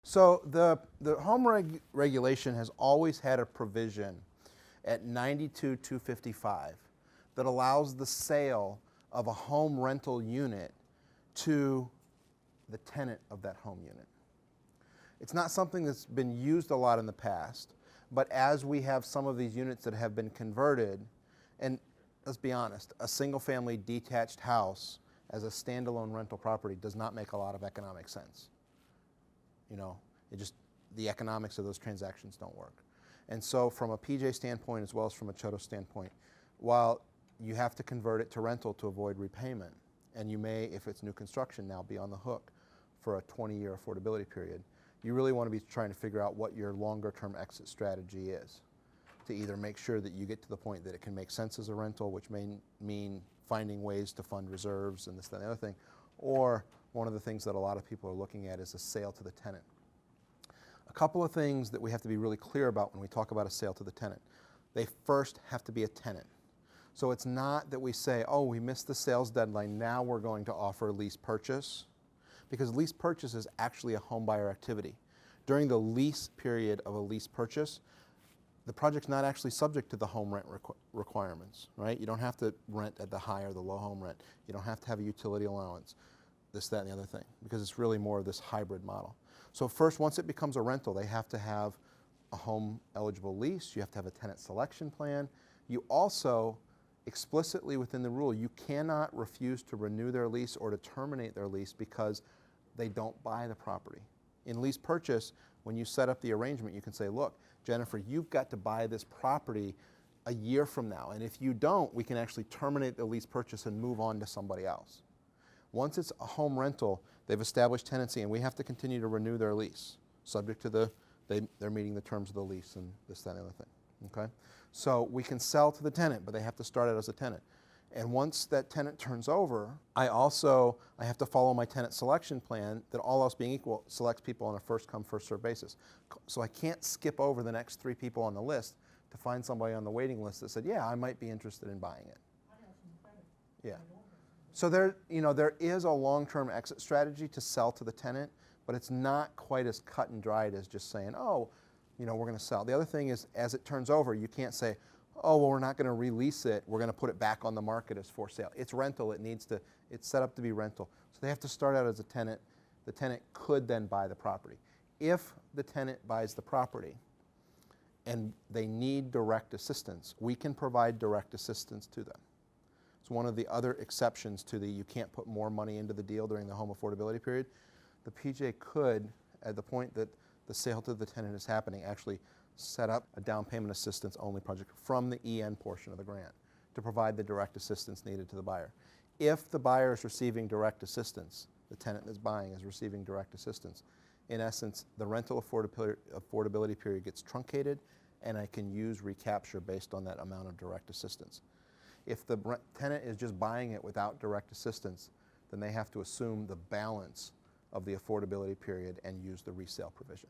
So the home regulation has always had a provision at 92-255 that allows the sale of a home rental unit to the tenant of that home unit. It's not something that's been used a lot in the past, but as we have some of these units that have been converted, and let's be honest, a single-family detached house as a standalone rental property does not make a lot of economic sense. You know, the economics of those transactions don't work. And so from a PJ standpoint as well as from a CHDO standpoint, while you have to convert it to rental to avoid repayment, and you may, if it's new construction now, be on the hook for a 20-year affordability period, you really want to be trying to figure out what your longer-term exit strategy is, to either make sure that you get to the point that it can make sense as a rental, which may mean finding ways to fund reserves and this, that, and the other thing, or one of the things that a lot of people are looking at is a sale to the tenant. A couple of things that we have to be really clear about when we talk about a sale to the tenant. They first have to be a tenant. So it's not that we say, oh, we missed the sales deadline, now we're going to offer lease purchase, because lease purchase is actually a home buyer activity. During the lease period of a lease purchase, the project's not actually subject to the home rent requirements, right? You don't have to rent at the high or the low home rent. You don't have to have a utility allowance, this, that, and the other thing, because it's really more of this hybrid model. So first, once it becomes a rental, they have to have a home eligible lease. You have to have a tenant selection plan. You also, explicitly within the rule, you cannot refuse to renew their lease or to terminate their lease because they don't buy the property. In lease purchase, when you set up the arrangement, you can say, look, Jennifer, you've got to buy this property a year from now, and if you don't, we can actually terminate the lease purchase and move on to somebody else. Once it's a home rental, they've established tenancy, and we have to continue to renew their lease, subject to they're meeting the terms of the lease and this, that, and the other thing, okay? So we can sell to the tenant, but they have to start out as a tenant. And once that tenant turns over, I have to follow my tenant selection plan that, all else being equal, selects people on a first come, first served basis. So I can't skip over the next 3 people on the list to find somebody on the waiting list that said, yeah, I might be interested in buying it. Yeah. So there is a long-term exit strategy to sell to the tenant, but it's not quite as cut and dried as just saying, oh, we're going to sell. The other thing is, as it turns over, you can't say, oh, well, we're not going to release it. We're going to put it back on the market as for sale. It's rental. It's set up to be rental. So they have to start out as a tenant. The tenant could then buy the property. If the tenant buys the property and they need direct assistance, we can provide direct assistance to them. It's one of the other exceptions to you can't put more money into the deal during the home affordability period. The PJ could, at the point that the sale to the tenant is happening, actually set up a down payment assistance only project from the EN portion of the grant to provide the direct assistance needed to the buyer. If the buyer is receiving direct assistance, the tenant that's buying is receiving direct assistance, in essence, the rental affordability period gets truncated, and I can use recapture based on that amount of direct assistance. If the tenant is just buying it without direct assistance, then they have to assume the balance of the affordability period and use the resale provision.